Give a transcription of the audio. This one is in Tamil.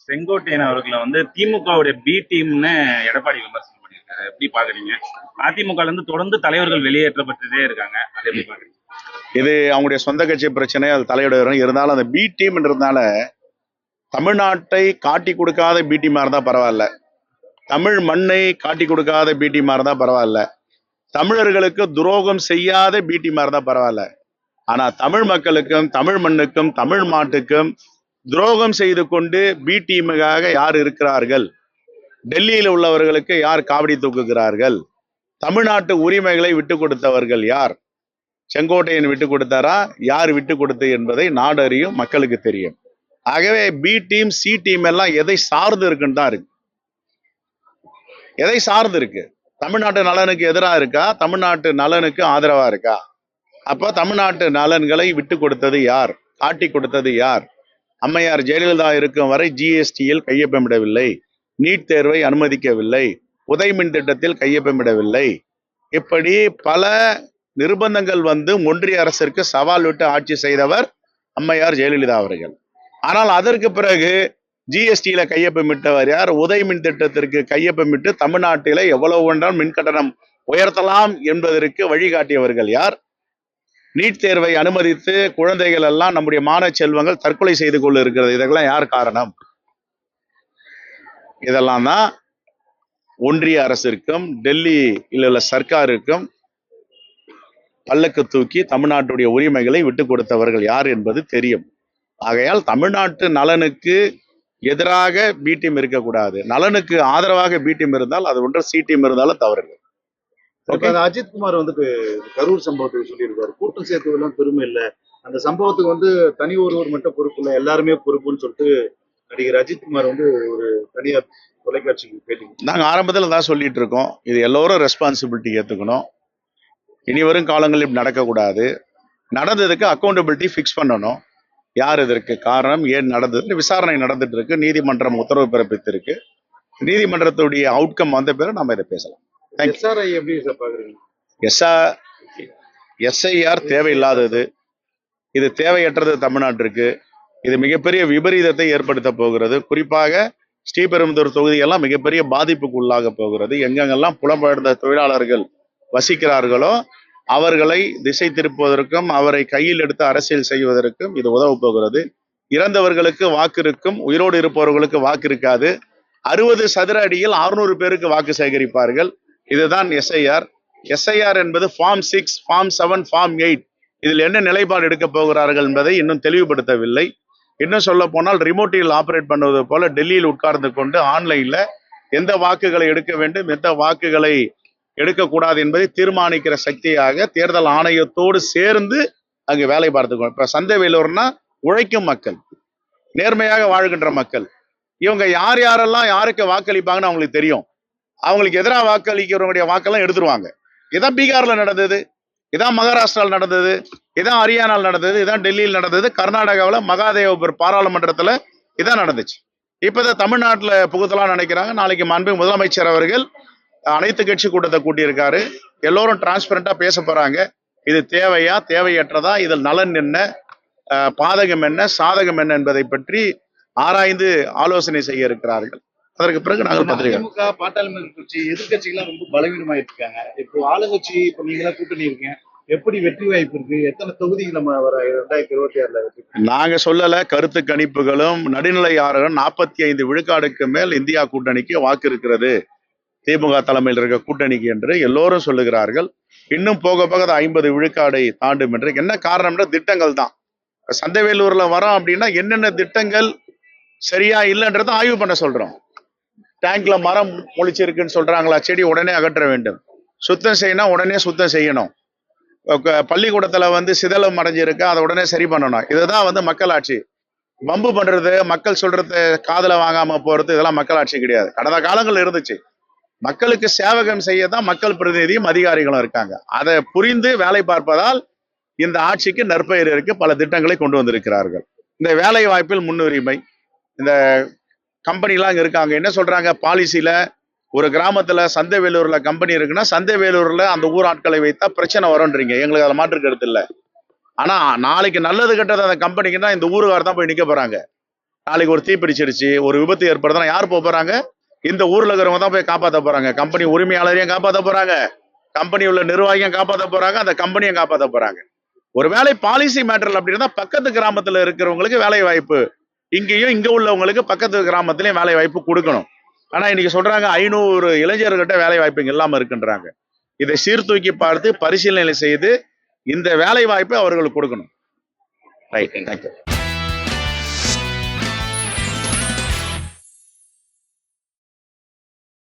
செங்கோட்டையன் அவர்களை வந்து திமுகவுடைய பி டீம்னு எடப்பாடி விமர்சனம் பண்ணியிருக்காரு. எப்படி பாக்குறீங்க? அதிமுக இருந்து தொடர்ந்து தலைவர்கள் வெளியேற்றப்பட்டதே இருக்காங்க, அதை எப்படி பாக்குறீங்க? இது அவங்களுடைய சொந்த கட்சி பிரச்சனை, அது தலையிடுறோம். இருந்தாலும் அந்த பி டீம்ன்றதுனால தமிழ்நாட்டை காட்டி கொடுக்காத பி டீமா இருந்தா பரவாயில்ல, தமிழ் மண்ணை காட்டி கொடுக்காத பி டீமா இருந்தா பரவாயில்ல, தமிழர்களுக்கு துரோகம் செய்யாத பி டீமா இருந்தா பரவாயில்ல. ஆனா தமிழ் மக்களுக்கும் தமிழ் மண்ணுக்கும் தமிழ் மாட்டுக்கும் துரோகம் செய்து கொண்டு பி டீமுக்காக யார் இருக்கிறார்கள்? டெல்லியில் உள்ளவர்களுக்கு யார் காவடி தூக்குகிறார்கள்? தமிழ்நாட்டு உரிமைகளை விட்டு கொடுத்தவர்கள் யார்? செங்கோட்டையன் விட்டு கொடுத்தாரா? யார் விட்டு கொடுத்து என்பதை நாடு அறியும், மக்களுக்கு தெரியும். ஆகவே பி டீம் சி டீம் எல்லாம் எதை சார்ந்து இருக்குன்னு தான் இருக்கு. எதை சார்ந்து இருக்கு? தமிழ்நாட்டு நலனுக்கு எதிராக இருக்கா? தமிழ்நாட்டு நலனுக்கு ஆதரவா இருக்கா? அப்ப தமிழ்நாட்டு நலன்களை விட்டு கொடுத்தது யார்? காட்டி கொடுத்தது யார்? அம்மையார் ஜெயலலிதா இருக்கும் வரை ஜிஎஸ்டியில் கையொப்பமிடவில்லை, நீட் தேர்வை அனுமதிக்கவில்லை, உதயமின் திட்டத்தில் கையொப்பமிடவில்லை. இப்படி பல நிர்பந்தங்கள் வந்து ஒன்றிய அரசிற்கு சவால் விட்டு ஆட்சி செய்தவர் அம்மையார் ஜெயலலிதா அவர்கள். ஆனால் அதற்கு பிறகு ஜிஎஸ்டியில கையொப்பமிட்டவர் யார்? உதயமின் திட்டத்திற்கு கையொப்பமிட்டு தமிழ்நாட்டில எவ்வளவு வேண்டாம் மின் கட்டணம் உயர்த்தலாம் என்பதற்கு வழிகாட்டியவர்கள் யார்? நீட் தேர்வை அனுமதித்து குழந்தைகள் எல்லாம், நம்முடைய மாணவ செல்வங்கள் தற்கொலை செய்து கொள்ள இருக்கிறது. இதெல்லாம் யார் காரணம்? இதெல்லாம் தான் ஒன்றிய அரசிற்கும் டெல்லியில் உள்ள சர்க்காருக்கும் பல்லக்கு தூக்கி தமிழ்நாட்டுடைய உரிமைகளை விட்டு கொடுத்தவர்கள் யார் என்பது தெரியும். ஆகையால் தமிழ்நாட்டு நலனுக்கு எதிராக பி டீம் இருக்கக்கூடாது, நலனுக்கு ஆதரவாக பி டீம் இருந்தால் அது ஒன்று, சி டீம் இருந்தாலும் தவறு. அஜித் குமார் வந்து கரூர் சம்பவத்துக்கு சொல்லியிருக்காரு, கூட்டம் சேர்த்ததெல்லாம் பெருமை இல்லை, அந்த சம்பவத்துக்கு வந்து தனி ஒருவர் மட்டும் பொறுப்பு இல்லை, எல்லாருமே பொறுப்புன்னு சொல்லிட்டு நடிகர் அஜித் குமார் வந்து ஒரு தனியார் தொலைக்காட்சிக்கு பேட்டி. நாங்க ஆரம்பத்தில் தான் சொல்லிட்டு இருக்கோம், இது எல்லோரும் ரெஸ்பான்சிபிலிட்டி ஏற்றுக்கணும். இனி வரும் காலங்களில் இப்படி நடக்கக்கூடாது. நடந்ததுக்கு அக்கௌண்டபிலிட்டி ஃபிக்ஸ் பண்ணணும். யார் இதற்கு காரணம், ஏன் நடந்தது, விசாரணை நடந்துட்டு இருக்கு, நீதிமன்றம் உத்தரவு பிறப்பித்திருக்கு. நீதிமன்றத்துடைய அவுட்கம் வந்த பிறகு நம்ம இதை பேசலாம். எஸ்ஐஆர் தேவையில்லாதது, இது தேவையற்றது தமிழ்நாட்டிற்கு. இது மிகப்பெரிய விபரீதத்தை ஏற்படுத்த போகிறது. குறிப்பாக ஸ்ரீபெரும்புதூர் தொகுதியெல்லாம் மிகப்பெரிய பாதிப்புக்கு உள்ளாக போகிறது. எங்கெங்கெல்லாம் புலம்பெயர்ந்த தொழிலாளர்கள் வசிக்கிறார்களோ அவர்களை திசை திருப்புவதற்கும் அவரை கையில் எடுத்து அரசியல் செய்வதற்கும் இது உதவ போகிறது. இறந்தவர்களுக்கு வாக்கு இருக்கும், உயிரோடு இருப்பவர்களுக்கு வாக்கு இருக்காது. 60 சதுர அடியில் 600 பேருக்கு வாக்கு சேகரிப்பார்கள். இதுதான் எஸ்ஐஆர். எஸ்ஐஆர் என்பது ஃபார்ம் 6, ஃபார்ம் 7, ஃபார்ம் 8. இதில் என்ன நிலைப்பாடு எடுக்க போகிறார்கள் என்பதை இன்னும் தெளிவுபடுத்தவில்லை. இன்னும் சொல்ல போனால் ரிமோட்டில் ஆபரேட் பண்ணுவது போல டெல்லியில் உட்கார்ந்து கொண்டு ஆன்லைன்ல எந்த வாக்குகளை எடுக்க வேண்டும், எந்த வாக்குகளை எடுக்கக்கூடாது என்பதை தீர்மானிக்கிற சக்தியாக தேர்தல் ஆணையத்தோடு சேர்ந்து அங்கு வேலை பார்த்துக்கணும். இப்ப சந்தைவேலூர்னா உழைக்கும் மக்கள், நேர்மையாக வாழ்கின்ற மக்கள், இவங்க யார் யாரெல்லாம் யாருக்கு வாக்களிப்பாங்கன்னு அவங்களுக்கு தெரியும். அவங்களுக்கு எதிராக வாக்களிக்கிறவங்களுடைய வாக்கெல்லாம் எடுத்துருவாங்க. இதான் பீகார்ல நடந்தது, இதான் மகாராஷ்டிராவில் நடந்தது, இதான் ஹரியானாவில் நடந்தது, இதான் டெல்லியில் நடந்தது, கர்நாடகாவில் மகாதேவபுர் பாராளுமன்றத்துல இதான் நடந்துச்சு. இப்பதான் தமிழ்நாட்டில் புகுத்தலாம் நினைக்கிறாங்க. நாளைக்கு மாண்பு முதலமைச்சர் அவர்கள் அனைத்து கட்சி கூட்டத்தை கூட்டியிருக்காரு. எல்லோரும் டிரான்ஸ்பரண்டா பேச போறாங்க. இது தேவையா, தேவையற்றதா, இதில் நலன் என்ன, பாதகம் என்ன, சாதகம் என்ன என்பதை பற்றி ஆராய்ந்து ஆலோசனை செய்ய இருக்கிறார்கள். அதற்கு பிறகு நாங்கள் திமுக, பாட்டாளி கட்சி, எதிர்கட்சிகள்லாம் ரொம்ப பலவீனமாயிட்டு இருக்காங்க. இப்போ ஆளுங்கட்சி, இப்போ நீங்களா கூட்டணி இருக்கீங்க, எப்படி வெற்றி வாய்ப்பு இருக்கு? எத்தனை தொகுதிகள் நம்ம வர 2026ல வெற்றி? நாங்க சொல்லல, கருத்து கணிப்புகளும் நடுநிலை ஆறுகளும் 45 விழுக்காடுக்கு மேல் இந்தியா கூட்டணிக்கு வாக்கு இருக்கிறது, திமுக தலைமையில் இருக்க கூட்டணிக்கு என்று எல்லோரும் சொல்லுகிறார்கள். இன்னும் போக போக 50 விழுக்காடை தாண்டும் என்று. என்ன காரணம்ன்ற திட்டங்கள் தான். சந்தைவேலூர்ல வரோம் அப்படின்னா என்னென்ன திட்டங்கள் சரியா இல்லைன்றதை ஆய்வு பண்ண சொல்றோம். டேங்க்ல மரம் முளைச்சிருக்குன்னு சொல்றாங்களா, செடி உடனே அகற்ற வேண்டும். சுத்தம் செய்யணும், உடனே சுத்தம் செய்யணும். பள்ளிக்கூடத்துல வந்து சிதலம் அடைஞ்சிருக்கு, அதை உடனே சரி பண்ணணும். இதுதான் வந்து மக்களாட்சி. வம்பு பண்றது, மக்கள் சொல்றது காதுல வாங்காம போறது, இதெல்லாம் மக்களாட்சி கிடையாது. கடந்த காலங்கள் இருந்துச்சு. மக்களுக்கு சேவகம் செய்யதான் மக்கள் பிரதிநிதியும் அதிகாரிகளும் இருக்காங்க. அதை புரிந்து வேலை பார்ப்பதால் இந்த ஆட்சிக்கு நற்பெயர் இருக்கு. பல திட்டங்களை கொண்டு வந்திருக்கிறார்கள். இந்த வேலை வாய்ப்பில் முன்னுரிமை, இந்த கம்பெனிலாம் அங்கே இருக்காங்க. என்ன சொல்றாங்க பாலிசியில, ஒரு கிராமத்துல சந்தைவேலூர்ல கம்பெனி இருக்குன்னா சந்தைவேலூர்ல அந்த ஊர் ஆட்களை வைத்தா பிரச்சனை வரும்ன்றீங்க. எங்களுக்கு அதை மாற்று கருத்து இல்லை. ஆனா நாளைக்கு நல்லது கெட்டது அந்த கம்பெனிக்குன்னா இந்த ஊருக்கார தான் போய் நிக்க போறாங்க. நாளைக்கு ஒரு தீ பிடிச்சிருச்சு, ஒரு விபத்து ஏற்படுதுன்னா யார் போறாங்க? இந்த ஊர்ல இருக்கிறவங்க தான் போய் காப்பாற்ற போறாங்க. கம்பெனி உரிமையாளரையும் காப்பாற்ற போறாங்க, கம்பெனி உள்ள நிர்வாகியும் காப்பாற்ற போறாங்க, அந்த கம்பெனியும் காப்பாற்ற போறாங்க. ஒருவேளை பாலிசி மேட்டர் அப்படி இருந்தா பக்கத்து கிராமத்துல இருக்கிறவங்களுக்கு வேலை வாய்ப்பு, இங்கேயும் இங்க உள்ளவங்களுக்கு பக்கத்து கிராமத்திலயும் வேலை வாய்ப்பு கொடுக்கணும். ஆனா இன்னைக்கு சொல்றாங்க 500 இளைஞர்கிட்ட வேலை வாய்ப்பு இங்க இல்லாம இருக்குன்றாங்க. இதை சீர்தூக்கி பார்த்து பரிசீலனை செய்து இந்த வேலை வாய்ப்பை அவர்களுக்கு கொடுக்கணும். Right, thank you.